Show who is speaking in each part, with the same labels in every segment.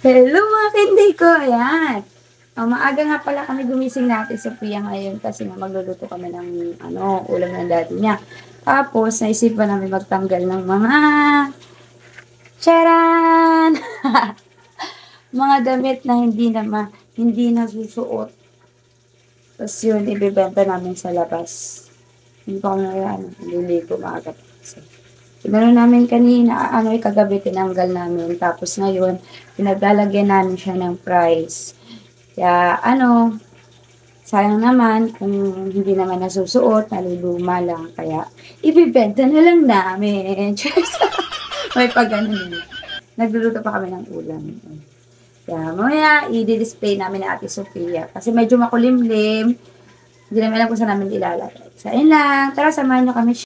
Speaker 1: Hello mga kinday ko, ayan. Maaga nga pala kami gumising natin sa Pia ngayon kasi nga magluluto kami ng ulam ng daddy niya. Tapos, naisipan namin magtanggal ng mga charan! mga damit na hindi nasusuot. Tapos yun, ibibenta namin sa labas. Hindi ko kami nililigo maaga. Tinanong namin kanina, kagabi tinanggal namin. Tapos ngayon, pinaglalagyan namin siya ng price. Kaya, sayang naman kung hindi naman nasusuot, naluluma lang. Kaya, ibibenta na lang namin. May pag-ano nila. Nagluluto pa kami ng ulam. Kaya, mamaya, i-display namin na Ate Sofia. Kasi medyo makulimlim. Hindi namin alam kung saan namin ilalagay. So, ayun lang. Tara, samahan nyo kami.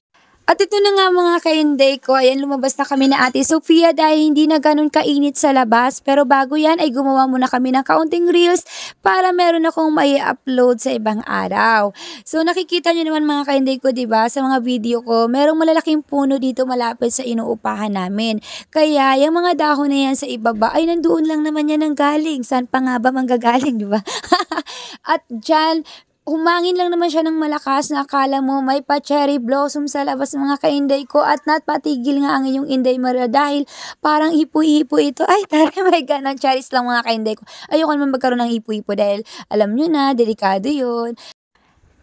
Speaker 1: At ito na nga mga kainday ko, ayan lumabas na kami na Ate Sofia dahil hindi na ganun kainit sa labas. Pero bago yan ay gumawa muna kami ng kaunting reels para meron akong mai upload sa ibang araw. So nakikita nyo naman mga kainday ko, diba, sa mga video ko, merong malalaking puno dito malapit sa inuupahan namin. Kaya yung mga dahon na yan sa ibaba ay nandoon lang naman yan ang galing. Saan pa nga ba manggagaling, diba? At dyan, humangin lang naman siya ng malakas na akala mo may pa cherry blossom sa labas mga kainday ko at patigil nga ang iyong Inday Maria dahil parang hipo-hipo ito. Ay, tara, may ganang cherries lang mga kainday ko. Ayoko naman magkaroon ng hipo-hipo dahil alam nyo na, delikado yun.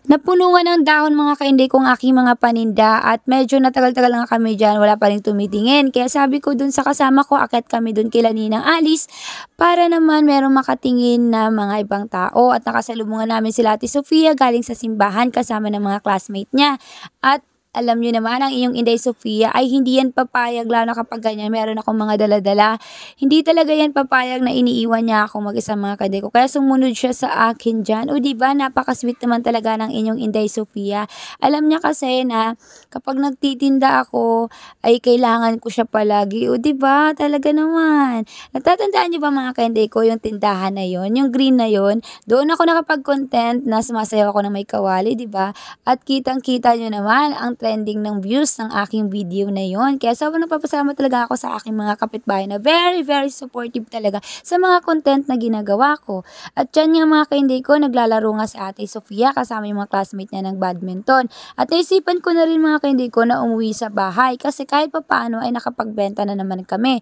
Speaker 1: Napunuan ng dahon mga kainday kong aking mga paninda at medyo natagal-tagal nga kami dyan, wala pa rin tumitingin. Kaya sabi ko dun sa kasama ko, akit kami dun kila Ninang Alice para naman merong makatingin na mga ibang tao. At nakasalubungan namin sila Ate Sofia galing sa simbahan kasama ng mga classmate niya. At alam nyo naman, ang inyong Inday Sofia ay hindi yan papayag, lalo na kapag ganyan, meron akong mga dala-dala. Hindi talaga yan papayag na iniiwan niya ako mag-isa mga kainday ko. Kaya sumunod siya sa akin dyan. O diba, napaka-sweet naman talaga ng inyong Inday Sofia. Alam niya kasi na kapag nagtitinda ako, ay kailangan ko siya palagi. O diba, talaga naman. Natatandaan niyo ba mga kainday ko, yung tindahan na yon, yung green na yon, doon ako nakapag-content na sumasayaw ako ng may kawali, diba? At kitang-kita niyo naman ang trending ng views ng aking video na yon. Kaya sobrang napapasalamat talaga ako sa aking mga kapitbahay na very, very supportive talaga sa mga content na ginagawa ko. At dyan nga mga kainday ko, naglalaro nga si Ate Sofia kasama yung mga classmate niya ng badminton. At naisipan ko na rin mga kainday ko na umuwi sa bahay kasi kahit papaano ay nakapagbenta na naman kami.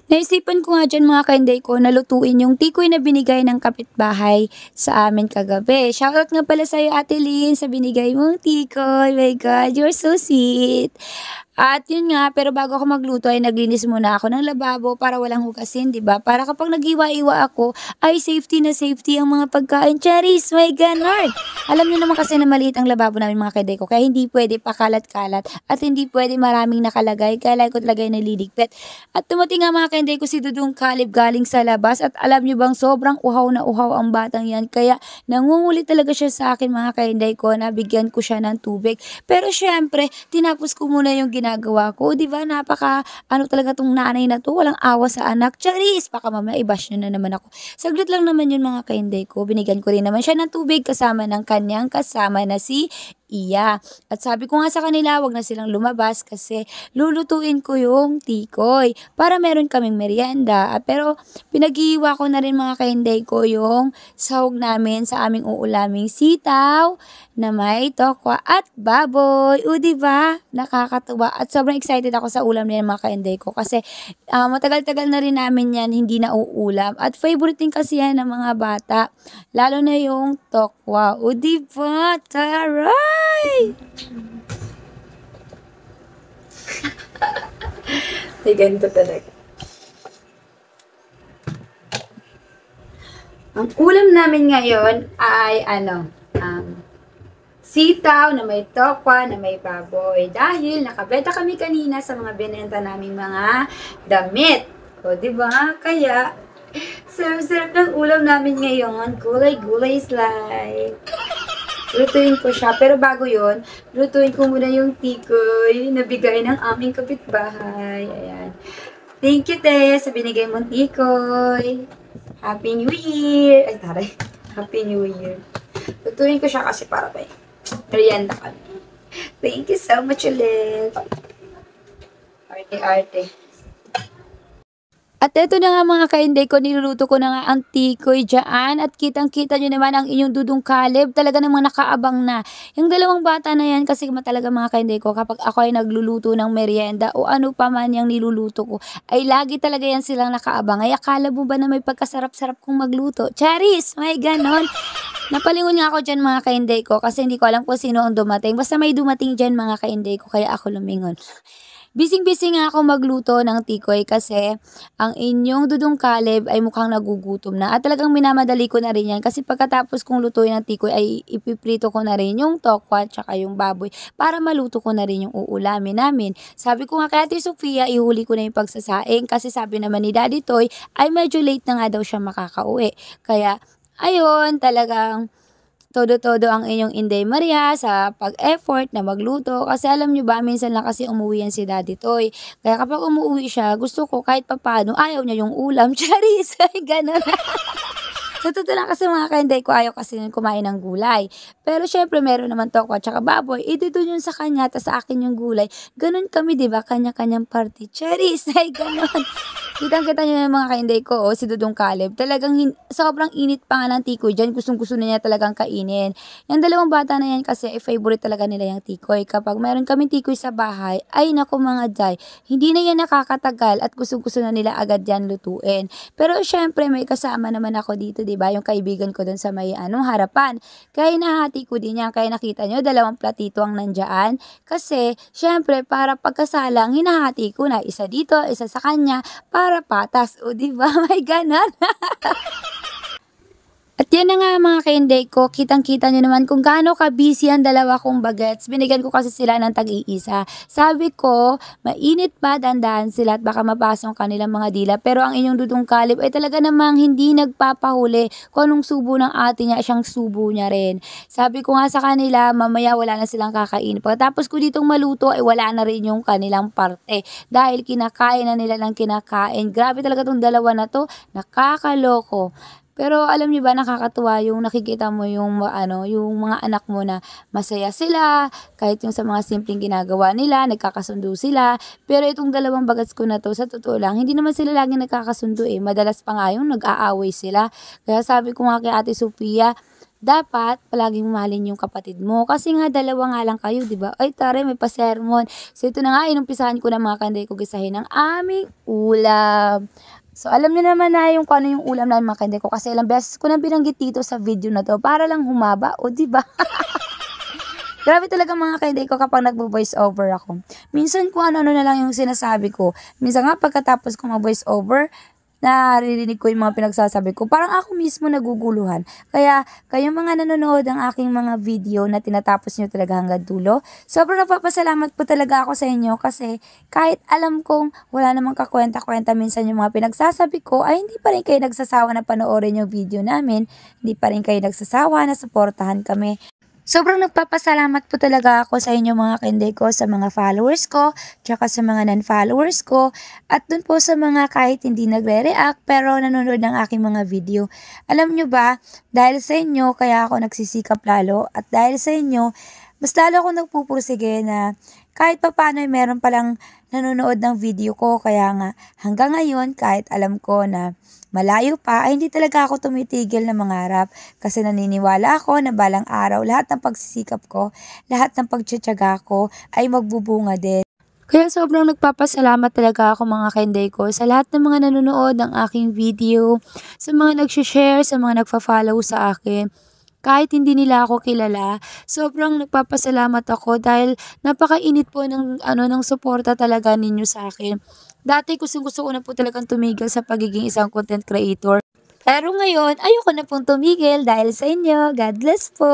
Speaker 1: Naisipan ko nga dyan mga kainday ko na lutuin yung tikoy na binigay ng kapitbahay sa amin kagabi. Shoutout nga pala sa'yo Ate Lynn sa binigay mong tikoy. My God, you're so sweet. At yun nga, pero bago ako magluto ay naglinis muna ako ng lababo para walang hugasin, 'di ba? Para kapag nag-iwa-iwa ako, ay safety na safety ang mga pagkain. Cherries, my ganon. Alam niyo naman kasi na maliit ang lababo namin mga kaday ko, kaya hindi pwede pakalat-kalat at hindi pwede maraming nakalagay. Kaya like ko talaga yung naliligpit. At tumating nga mga kaday ko si Dudong Kalib galing sa labas at alam niyo bang sobrang uhaw na uhaw ang batang yan. Kaya nangunguli talaga siya sa akin mga kaday ko na bigyan ko siya ng tubig. Pero syempre, tinapos ko muna yung ginagawa ko, 'di ba? Napaka talaga tong nanay na to, walang awa sa anak. Charis, baka mamaya i-bash nyo na naman ako. Saglit lang naman yun mga kainday ko. Binigyan ko rin naman siya ng tubig kasama ng kanyang kasama na si Iya. At sabi ko nga sa kanila, wag na silang lumabas kasi lulutuin ko yung tikoy para meron kaming merienda. Pero pinag-iiwa ko na rin mga kainday ko yung sahog namin sa aming uulaming sitaw na may tokwa at baboy. O diba? Nakakatuwa. At sobrang excited ako sa ulam nila mga kainday ko kasi matagal-tagal na rin namin yan hindi na uulam. At favorite din kasi yan ng mga bata. Lalo na yung tokwa. O diba? Taray! Ay, ganito talaga. Ang ulam namin ngayon ay sitaw na may tokwa na may baboy. Dahil nakabenta kami kanina sa mga binenta namin mga damit. O, diba? Kaya, sarap-sarap ng ulam namin ngayon. Gulay-gulay slide. Lutuin ko siya. Pero bago yon, lutuin ko muna yung tikoy na bigay ng aming kapitbahay. Ayan. Thank you, Te, sa binigay mong tikoy. Happy New Year! Ay, taray. Happy New Year. Lutuin ko siya kasi para may merienda kami. Thank you so much ulit. Arte-arte. At eto na nga mga kainday ko, niluluto ko na nga ang tikoy diyaan at kitang-kita niyo naman ang inyong dudong Caleb, talaga namang nakaabang na. Yung dalawang bata na yan kasi talaga mga kainday ko kapag ako ay nagluluto ng merienda o ano pa man yung niluluto ko, ay lagi talaga yan silang nakaabang. Ay akala mo ba na may pagkasarap-sarap kong magluto? Charis! May ganon! Napalingon nga ako dyan mga kainday ko kasi hindi ko alam kung sino ang dumating. Basta may dumating dyan mga kainday ko kaya ako lumingon. Bising-busy nga ako magluto ng tikoy kasi ang inyong dudong Caleb ay mukhang nagugutom na at talagang minamadali ko na rin yan kasi pagkatapos kong lutuin ng tikoy ay ipiprito ko na rin yung tokwa tsaka yung baboy para maluto ko na rin yung uulamin namin. Sabi ko nga kay Ate Sofia, ihuli ko na yung pagsasaing kasi sabi naman ni Daddy Toy ay medyo late na nga daw siya makakauwi. Kaya ayun, talagang todo-todo ang inyong Inday Maria sa pag-effort na magluto. Kasi alam nyo ba, minsan lang kasi umuwi yan si Daddy Toy. Kaya kapag umuwi siya, gusto ko kahit papano, ayaw niya yung ulam. Charis! Ay, ganun. Sa totoo lang kasi mga kainday ko, ayaw kasi kumain ng gulay. Pero syempre meron naman tokwa at saka baboy. Dun yun sa kanya, tas sa akin yung gulay. Ganun kami, di ba? Kanya-kanyang party. Cherries! Ay, ganun. Kitang-kita nyo yung mga kainday ko, si Dudong Caleb. Talagang sobrang init pa nga ng tikoy dyan. Gustong-gusto na niya talagang kainin. Yung dalawang bata na yan kasi, favorite talaga nila yung tikoy. Kapag meron kaming tikoy sa bahay, ay naku mga day, hindi na yan nakakatagal at gustong-gusto na nila agad yan lutuin. Pero syempre, may kasama naman ako dito, di ba? Yung kaibigan ko dun sa may harapan. Kaya nahati ko din yan. Kaya nakita nyo, dalawang platito ang nandyan. Kasi, syempre, para pagkasalang, hinahati ko na isa dito, isa sa kanya, para patas. O, di ba? May ganon. At yan na nga mga kainday ko, kitang-kita nyo naman kung gaano ka-busy ang dalawa kong bagets. Binigyan ko kasi sila ng tag-iisa. Sabi ko, mainit pa, dandahan sila at baka mapasong kanilang mga dila. Pero ang inyong Dudong Caleb ay talaga namang hindi nagpapahuli kung anong subo ng ate niya, siyang subo niya rin. Sabi ko nga sa kanila, mamaya wala na silang kakain. Pagkatapos ko ditong maluto, ay wala na rin yung kanilang parte. Dahil kinakain na nila ng kinakain. Grabe talaga tong dalawa na to, nakakaloko. Pero alam niyo ba nakakatuwa yung nakikita mo yung yung mga anak mo na masaya sila, kahit yung sa mga simpleng ginagawa nila, nagkakasundo sila. Pero itong dalawang bagets ko na to, sa totoo lang, hindi naman sila laging nagkakasundo eh. Madalas pa nga yung nag-aaway sila. Kaya sabi ko nga kay Ate Sofia, dapat palaging mahalin yung kapatid mo. Kasi nga dalawa nga lang kayo, di ba? Ay tare, may pa-sermon. So ito na nga, inumpisahan ko na mga kanday ko gisahin ng aming ulam. So, alam niyo naman na yung kung ano yung ulam namin mga kainday ko. Kasi ilang beses ko nang binanggit dito sa video na to para lang humaba. O, diba? Grabe talaga mga kainday ko kapag nagbo-voice over ako. Minsan kung ano-ano na lang yung sinasabi ko. Minsan nga pagkatapos ko mag-voice over, naririnig ko yung mga pinagsasabi ko. Parang ako mismo naguguluhan. Kaya, kayong mga nanonood ng aking mga video na tinatapos nyo talaga hanggang dulo, sobrang napapasalamat po talaga ako sa inyo kasi kahit alam kong wala namang kakwenta-kwenta minsan yung mga pinagsasabi ko, ay hindi pa rin kayo nagsasawa na panoorin yung video namin. Hindi pa rin kayo nagsasawa na suportahan kami. Sobrang nagpapasalamat po talaga ako sa inyo mga kainday ko, sa mga followers ko, tsaka sa mga non-followers ko, at dun po sa mga kahit hindi nagre-react pero nanonood ng aking mga video. Alam nyo ba, dahil sa inyo kaya ako nagsisikap lalo at dahil sa inyo, mas lalo ako nagpupursige na kahit pa paano ay meron palang nanonood ng video ko. Kaya nga hanggang ngayon kahit alam ko na malayo pa ay hindi talaga ako tumitigil na mangarap kasi naniniwala ako na balang araw lahat ng pagsisikap ko, lahat ng pagtsatsaga ko ay magbubunga din. Kaya sobrang nagpapasalamat talaga ako mga kainday ko sa lahat ng mga nanonood ng aking video, sa mga nag-share, sa mga nagfa-follow sa akin. Kahit hindi nila ako kilala, sobrang nagpapasalamat ako dahil napakainit po ng suporta talaga ninyo sa akin. Dati gusto ko na po talagang tumigil sa pagiging isang content creator. Pero ngayon, ayoko na pong tumigil dahil sa inyo. God bless po!